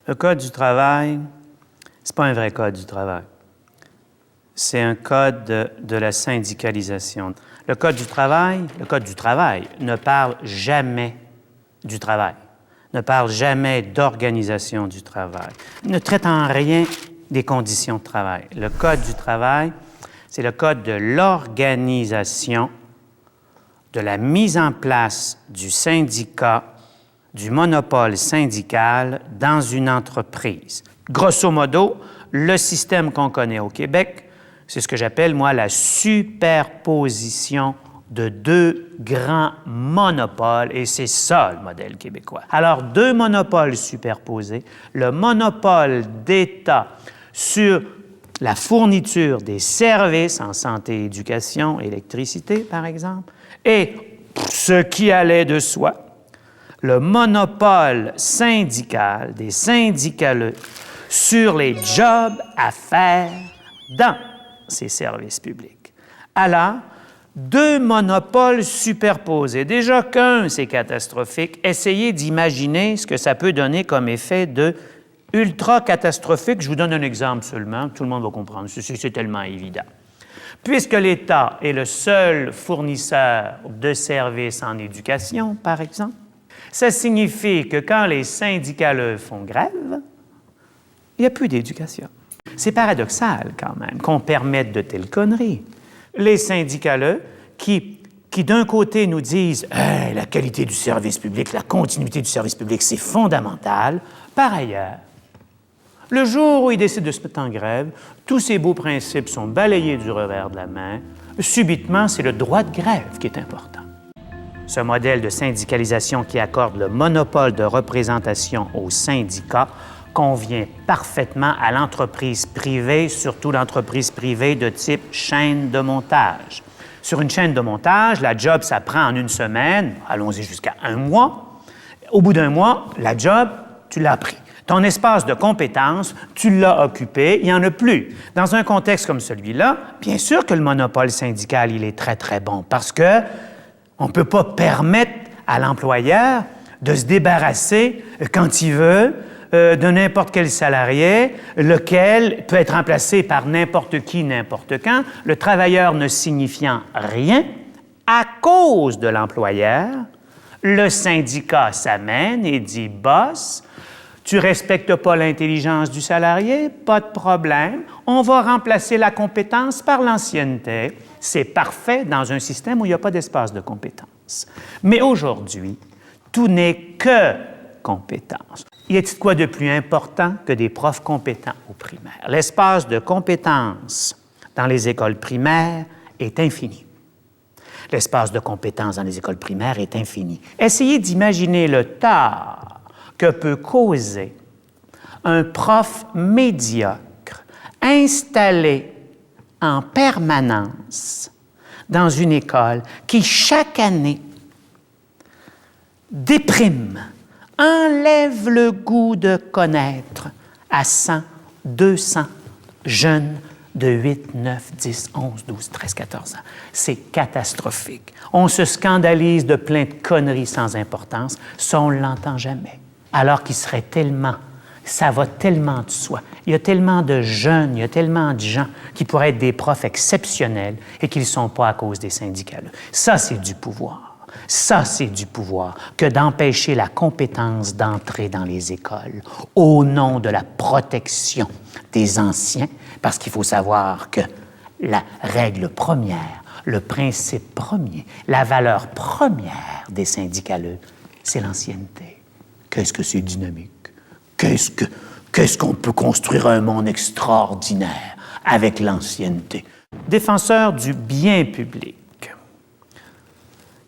Le Code du travail, c'est pas un vrai Code du travail. C'est un code de la syndicalisation. Le Code du travail ne parle jamais du travail, ne parle jamais d'organisation du travail, ne traite en rien des conditions de travail. Le Code du travail, c'est le code de l'organisation, de la mise en place du syndicat, du monopole syndical dans une entreprise. Grosso modo, le système qu'on connaît au Québec, c'est ce que j'appelle, moi, la superposition de deux grands monopoles, et c'est ça le modèle québécois. Alors, deux monopoles superposés, le monopole d'État sur la fourniture des services en santé, éducation, électricité, par exemple, et, ce qui allait de soi, le monopole syndical des syndicaleux sur les jobs à faire dans ces services publics. Alors, deux monopoles superposés. Déjà qu'un, c'est catastrophique. Essayez d'imaginer ce que ça peut donner comme effet de ultra catastrophique. Je vous donne un exemple seulement, tout le monde va comprendre, c'est tellement évident. Puisque l'État est le seul fournisseur de services en éducation, par exemple, ça signifie que quand les syndicaleux font grève, il n'y a plus d'éducation. C'est paradoxal, quand même, qu'on permette de telles conneries. Les syndicaleux qui d'un côté, nous disent hey, « la qualité du service public, la continuité du service public, c'est fondamental », par ailleurs, le jour où ils décident de se mettre en grève, tous ces beaux principes sont balayés du revers de la main. Subitement, c'est le droit de grève qui est important. Ce modèle de syndicalisation qui accorde le monopole de représentation aux syndicats convient parfaitement à l'entreprise privée, surtout l'entreprise privée de type chaîne de montage. Sur une chaîne de montage, la job, ça prend en une semaine, allons-y jusqu'à un mois. Au bout d'un mois, la job, tu l'as pris. Ton espace de compétence, tu l'as occupé, il n'y en a plus. Dans un contexte comme celui-là, bien sûr que le monopole syndical, il est très, très bon parce que on ne peut pas permettre à l'employeur de se débarrasser quand il veut de n'importe quel salarié, lequel peut être remplacé par n'importe qui, n'importe quand, le travailleur ne signifiant rien, à cause de l'employeur, le syndicat s'amène et dit « Boss, tu ne respectes pas l'intelligence du salarié, pas de problème, on va remplacer la compétence par l'ancienneté. » C'est parfait dans un système où il n'y a pas d'espace de compétence. Mais aujourd'hui, tout n'est que compétence. Y a-t-il quoi de plus important que des profs compétents au primaire? L'espace de compétence dans les écoles primaires est infini. L'espace de compétence dans les écoles primaires est infini. Essayez d'imaginer le tort que peut causer un prof médiocre installé en permanence dans une école qui, chaque année, déprime, enlève le goût de connaître à 100, 200 jeunes de 8, 9, 10, 11, 12, 13, 14 ans. C'est catastrophique. On se scandalise de plein de conneries sans importance, ça, on ne l'entend jamais. Alors qu'il serait tellement, ça va tellement de soi. Il y a tellement de jeunes, il y a tellement de gens qui pourraient être des profs exceptionnels et qui ne le sont pas à cause des syndicats. Ça, c'est du pouvoir. Ça, c'est du pouvoir que d'empêcher la compétence d'entrer dans les écoles au nom de la protection des anciens, parce qu'il faut savoir que la règle première, le principe premier, la valeur première des syndicaleux, c'est l'ancienneté. Qu'est-ce que c'est dynamique? Qu'est-ce qu'on peut construire un monde extraordinaire avec l'ancienneté? Défenseurs du bien public.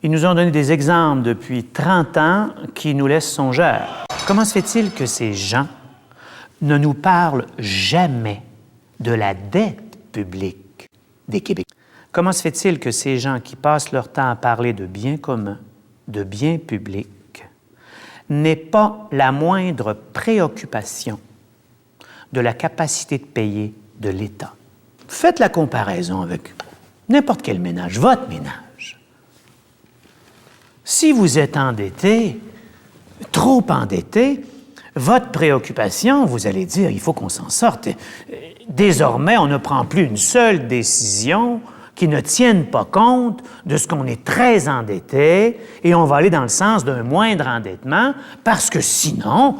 Ils nous ont donné des exemples depuis 30 ans qui nous laissent songeurs. Comment se fait-il que ces gens ne nous parlent jamais de la dette publique des Québécois? Comment se fait-il que ces gens qui passent leur temps à parler de biens communs, de biens publics, n'aient pas la moindre préoccupation de la capacité de payer de l'État? Faites la comparaison avec n'importe quel ménage, votre ménage. Si vous êtes endetté, trop endetté, Votre préoccupation, vous allez dire, il faut qu'on s'en sorte. Désormais, on ne prend plus une seule décision qui ne tienne pas compte de ce qu'on est très endetté et on va aller dans le sens d'un moindre endettement parce que sinon,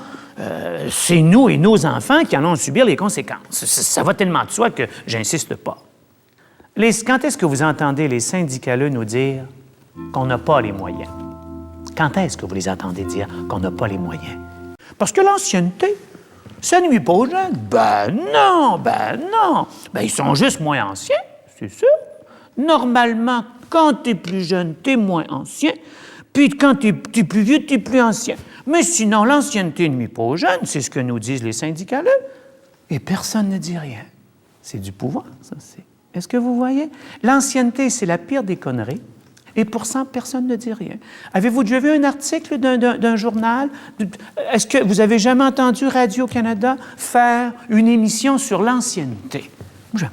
c'est nous et nos enfants qui allons subir les conséquences. Ça va tellement de soi que j'insiste pas. Quand est-ce que vous entendez les syndicaleux nous dire qu'on n'a pas les moyens? Quand est-ce que vous les entendez dire qu'on n'a pas les moyens? Parce que l'ancienneté, ça ne nuit pas aux jeunes. Ben non. Ben ils sont juste moins anciens, c'est sûr. Normalement, quand tu es plus jeune, tu es moins ancien. Puis quand tu es plus vieux, tu es plus ancien. Mais sinon, l'ancienneté ne nuit pas aux jeunes, c'est ce que nous disent les syndicaleux. Et personne ne dit rien. C'est du pouvoir, ça, c'est. Est-ce que vous voyez? L'ancienneté, c'est la pire des conneries. Et pourtant, personne ne dit rien. Avez-vous déjà vu un article d'un journal? Est-ce que vous avez jamais entendu Radio-Canada faire une émission sur l'ancienneté? Jamais.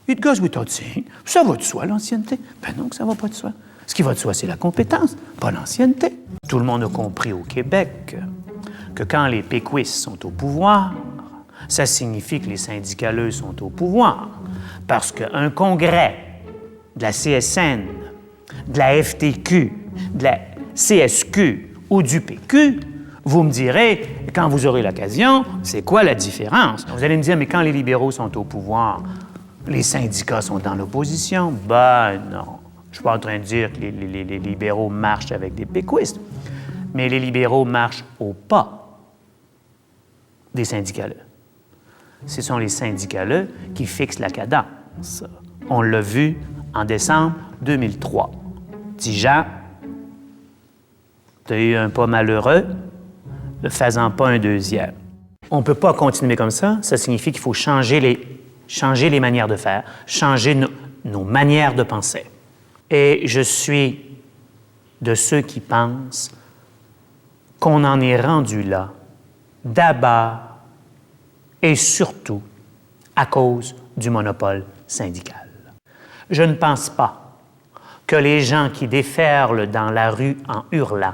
It goes without saying. Ça va de soi, l'ancienneté? Ben non, que ça va pas de soi. Ce qui va de soi, c'est la compétence, pas l'ancienneté. Tout le monde a compris au Québec que quand les péquistes sont au pouvoir, ça signifie que les syndicaleux sont au pouvoir. Parce qu'un congrès de la CSN, de la FTQ, de la CSQ ou du PQ, vous me direz, quand vous aurez l'occasion, c'est quoi la différence? Vous allez me dire, mais quand les libéraux sont au pouvoir, les syndicats sont dans l'opposition? Ben non. Je ne suis pas en train de dire que les libéraux marchent avec des péquistes, mais les libéraux marchent au pas des syndicaleux. Ce sont les syndicaleux qui fixent la cadence. On l'a vu en décembre 2003. Dis Jean, tu as eu un pas malheureux, ne faisant pas un deuxième. On ne peut pas continuer comme ça. Ça signifie qu'il faut changer les manières de faire, changer nos manières de penser. Et je suis de ceux qui pensent qu'on en est rendu là, d'abord et surtout à cause du monopole syndical. Je ne pense pas que les gens qui déferlent dans la rue en hurlant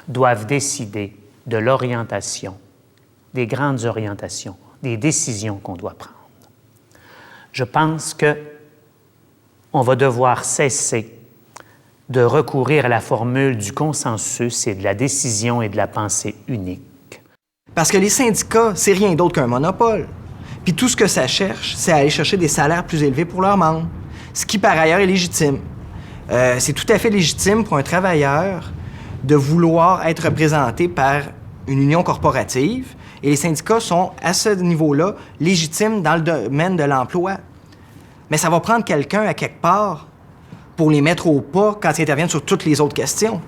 doivent décider de l'orientation, des grandes orientations, des décisions qu'on doit prendre. Je pense qu'on va devoir cesser de recourir à la formule du consensus et de la décision et de la pensée unique. Parce que les syndicats, c'est rien d'autre qu'un monopole. Puis tout ce que ça cherche, c'est aller chercher des salaires plus élevés pour leurs membres. Ce qui, par ailleurs, est légitime. C'est tout à fait légitime pour un travailleur de vouloir être représenté par une union corporative. Et les syndicats sont, à ce niveau-là, légitimes dans le domaine de l'emploi. Mais ça va prendre quelqu'un, à quelque part, pour les mettre au pas quand ils interviennent sur toutes les autres questions.